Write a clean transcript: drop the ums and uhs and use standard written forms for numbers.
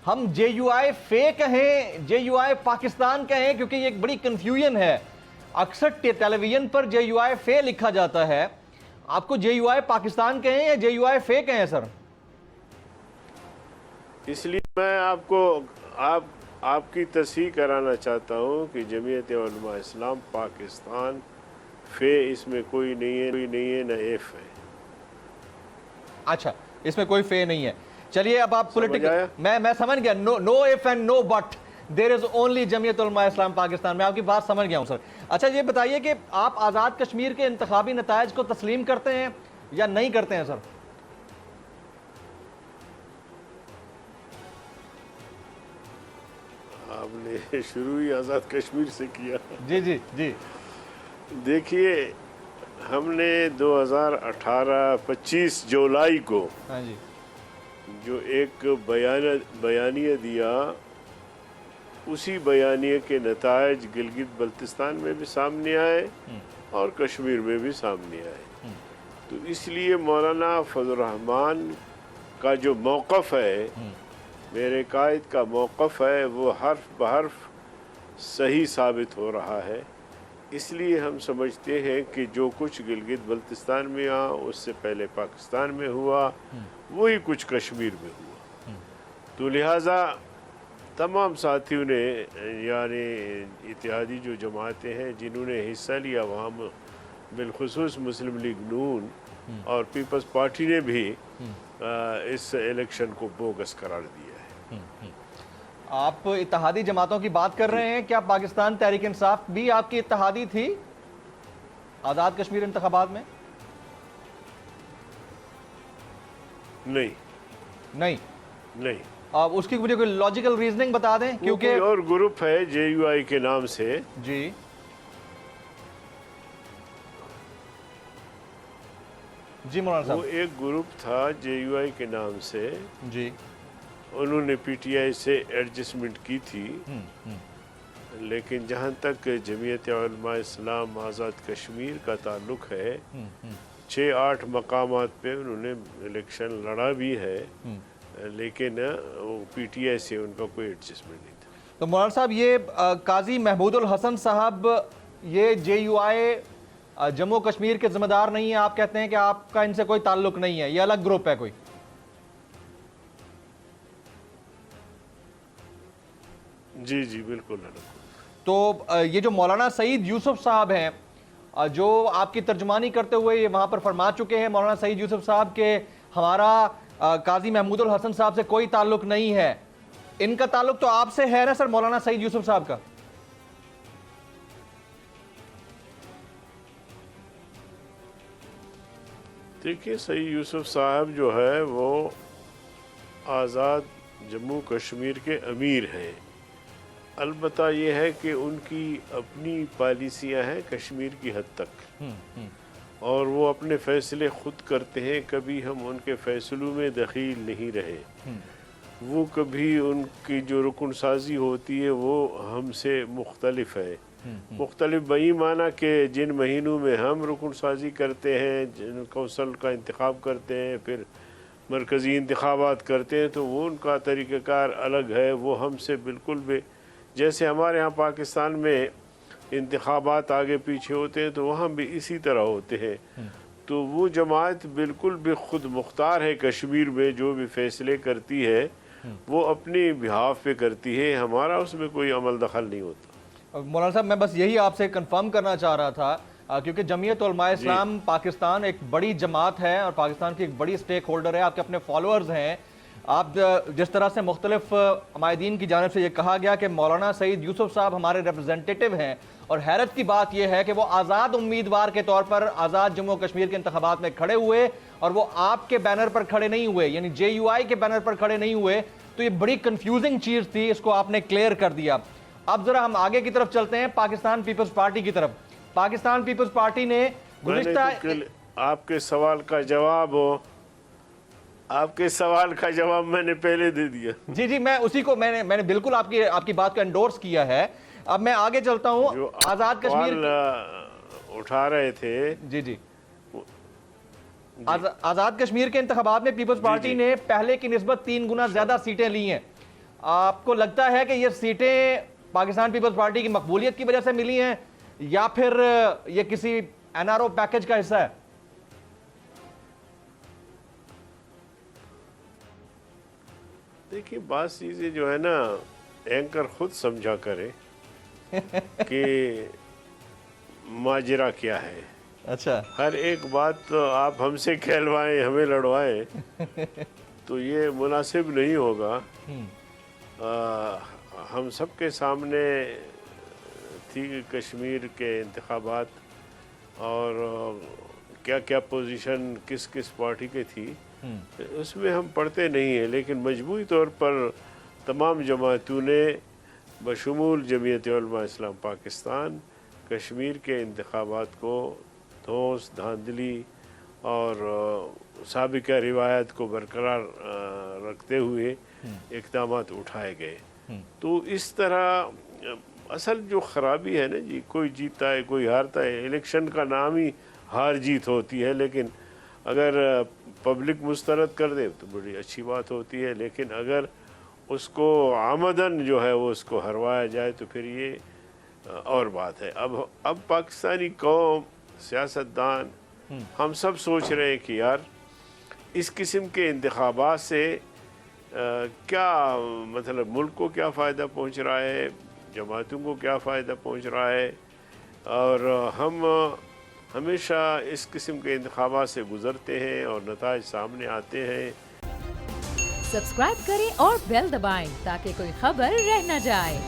ہم جے یو آئی فے کہیں, جے یو آئی پاکستان کہیں, کیونکہ یہ ایک بڑی کنفیوژن ہے. اکثر ٹیلی ویژن پر جے یو آئی فے لکھا جاتا ہے. آپ کو جے یو آئی پاکستان کہیں یا جے یو آئی فے کہیں سر؟ اس لیے میں آپ کی تصحیح کرانا چاہتا ہوں کہ جمعیت علماء اسلام پاکستان فے اس میں کوئی نہیں ہے نہ ایف ہے. اچھا, اس میں کوئی فے نہیں ہے. چلیے اب آپ پولیٹیکل, میں سمجھ گیا, no if and no but, there is only Jamiat Ulema Islam Pakistan. میں آپ کی بات سمجھ گیا ہوں سر. اچھا یہ بتائیے کہ آپ آزاد کشمیر کے انتخابی نتائج کو تسلیم کرتے ہیں یا نہیں کرتے ہیں سر؟ آپ نے شروع ہی آزاد کشمیر سے کیا. جی جی جی. دیکھیے, ہم نے 2018-25 جولائی کو ہاں جی جو ایک بیانیہ دیا, اسی بیانیے کے نتائج گلگت بلتستان میں بھی سامنے آئے اور کشمیر میں بھی سامنے آئے. تو اس لیے مولانا فضل الرحمان کا جو موقف ہے, میرے قائد کا موقف ہے, وہ حرف بحرف صحیح ثابت ہو رہا ہے. اس لیے ہم سمجھتے ہیں کہ جو کچھ گلگت بلتستان میں اس سے پہلے پاکستان میں ہوا, وہی کچھ کشمیر میں ہوا. تو لہٰذا تمام ساتھیوں نے, یعنی اتحادی جو جماعتیں ہیں جنہوں نے حصہ لیا, وہاں بالخصوص مسلم لیگ نون اور پیپلز پارٹی نے بھی اس الیکشن کو بوگس قرار دیا ہے. آپ اتحادی جماعتوں کی بات کر رہے ہیں, کیا پاکستان تحریک انصاف بھی آپ کی اتحادی تھی آزاد کشمیر انتخابات میں؟ نہیں. آپ اس کی مجھے کوئی لاجیکل ریزننگ بتا دیں, کیونکہ کوئی اور گروپ ہے جے یو آئی کے نام سے. جی جی مولانا صاحب, وہ ایک گروپ تھا جے یو آئی کے نام سے. جی انہوں نے پی ٹی آئی سے ایڈجسٹمنٹ کی تھی, لیکن جہاں تک جمعیت علماء اسلام آزاد کشمیر کا تعلق ہے, 6-8 مقامات پہ انہوں نے الیکشن لڑا بھی ہے, لیکن پی ٹی آئی سے ان کا کوئی ایڈجسٹمنٹ نہیں تھا. تو مولانا صاحب, یہ قاضی محمود الحسن صاحب یہ جے یو آئی جموں کشمیر کے ذمہ دار نہیں ہیں؟ آپ کہتے ہیں کہ آپ کا ان سے کوئی تعلق نہیں ہے, یہ الگ گروپ ہے کوئی؟ جی جی بالکل. تو یہ جو مولانا سعید یوسف صاحب ہیں, جو آپ کی ترجمانی کرتے ہوئے یہ وہاں پر فرما چکے ہیں, مولانا سعید یوسف صاحب کہ ہمارا قاضی محمود الحسن صاحب سے کوئی تعلق نہیں ہے, ان کا تعلق تو آپ سے ہے نا سر, مولانا سعید یوسف صاحب کا؟ دیکھیے, سعید یوسف صاحب جو ہے وہ آزاد جموں کشمیر کے امیر ہیں. البتہ یہ ہے کہ ان کی اپنی پالیسیاں ہیں کشمیر کی حد تک, اور وہ اپنے فیصلے خود کرتے ہیں. کبھی ہم ان کے فیصلوں میں دخیل نہیں رہے. وہ کبھی ان کی جو رکن سازی ہوتی ہے وہ ہم سے مختلف ہے. مختلف بئی معنی کہ جن مہینوں میں ہم رکن سازی کرتے ہیں, جن کونسل کا انتخاب کرتے ہیں, پھر مرکزی انتخابات کرتے ہیں, تو وہ ان کا طریقہ کار الگ ہے. وہ ہم سے بالکل بھی, جیسے ہمارے ہاں پاکستان میں انتخابات آگے پیچھے ہوتے ہیں, تو وہاں بھی اسی طرح ہوتے ہیں. تو وہ جماعت بالکل بھی خود مختار ہے کشمیر میں, جو بھی فیصلے کرتی ہے وہ اپنی بہاف پہ کرتی ہے, ہمارا اس میں کوئی عمل دخل نہیں ہوتا. مولانا صاحب, میں بس یہی آپ سے کنفرم کرنا چاہ رہا تھا, کیونکہ جمعیت علماء اسلام پاکستان ایک بڑی جماعت ہے اور پاکستان کی ایک بڑی سٹیک ہولڈر ہے, آپ کے اپنے فالوورز ہیں. آپ جس طرح سے مختلف عمائدین کی جانب سے یہ کہا گیا کہ مولانا سعید یوسف صاحب ہمارے ریپرزنٹیٹیو ہیں, اور حیرت کی بات یہ ہے کہ وہ آزاد امیدوار کے طور پر آزاد جموں کشمیر کے انتخابات میں کھڑے ہوئے, اور وہ آپ کے بینر پر کھڑے نہیں ہوئے, یعنی جے یو آئی کے بینر پر کھڑے نہیں ہوئے. تو یہ بڑی کنفیوزنگ چیز تھی, اس کو آپ نے کلیئر کر دیا. اب ذرا ہم آگے کی طرف چلتے ہیں, پاکستان پیپلز پارٹی کی طرف. پاکستان پیپلز پارٹی نے گزشتہ آپ کے سوال کا جواب آپ کے سوال کا جواب میں نے پہلے دے دیا. جی جی, میں اسی کو میں نے بالکل آپ کی بات کو انڈورس کیا ہے. اب میں آگے چلتا ہوں. آزاد کشمیر اٹھا رہے تھے, جی جی, آزاد کشمیر کے انتخابات میں پیپلز پارٹی نے پہلے کی نسبت 3 گنا زیادہ سیٹیں لی ہیں. آپ کو لگتا ہے کہ یہ سیٹیں پاکستان پیپلز پارٹی کی مقبولیت کی وجہ سے ملی ہیں یا پھر یہ کسی این آر او پیکج کا حصہ ہے؟ دیکھیے بعض چیزیں جو ہے نا اینکر خود سمجھا کرے کہ ماجرا کیا ہے. اچھا. ہر ایک بات آپ ہم سے کہلوائیں ہمیں لڑوائیں تو یہ مناسب نہیں ہوگا. ہم سب کے سامنے تھی کشمیر کے انتخابات اور کیا کیا پوزیشن کس کس پارٹی کے تھی اس میں ہم پڑھتے نہیں ہیں، لیکن مجموعی طور پر تمام جماعتوں نے بشمول جمعیت علماء اسلام پاکستان کشمیر کے انتخابات کو دھوس دھاندلی اور سابقہ روایت کو برقرار رکھتے ہوئے اقدامات اٹھائے گئے. تو اس طرح اصل جو خرابی ہے نا جی، کوئی جیتتا ہے کوئی ہارتا ہے، الیکشن کا نام ہی ہار جیت ہوتی ہے، لیکن اگر پبلک مسترد کر دے تو بڑی اچھی بات ہوتی ہے، لیکن اگر اس کو آمدن جو ہے وہ اس کو ہروایا جائے تو پھر یہ اور بات ہے. اب پاکستانی قوم، سیاستدان، ہم سب سوچ رہے ہیں کہ یار اس قسم کے انتخابات سے کیا مطلب ملک کو کیا فائدہ پہنچ رہا ہے، جماعتوں کو کیا فائدہ پہنچ رہا ہے، اور ہم ہمیشہ اس قسم کے انتخابات سے گزرتے ہیں اور نتائج سامنے آتے ہیں. سبسکرائب کریں اور بیل دبائیں تاکہ کوئی خبر رہ نہ جائے.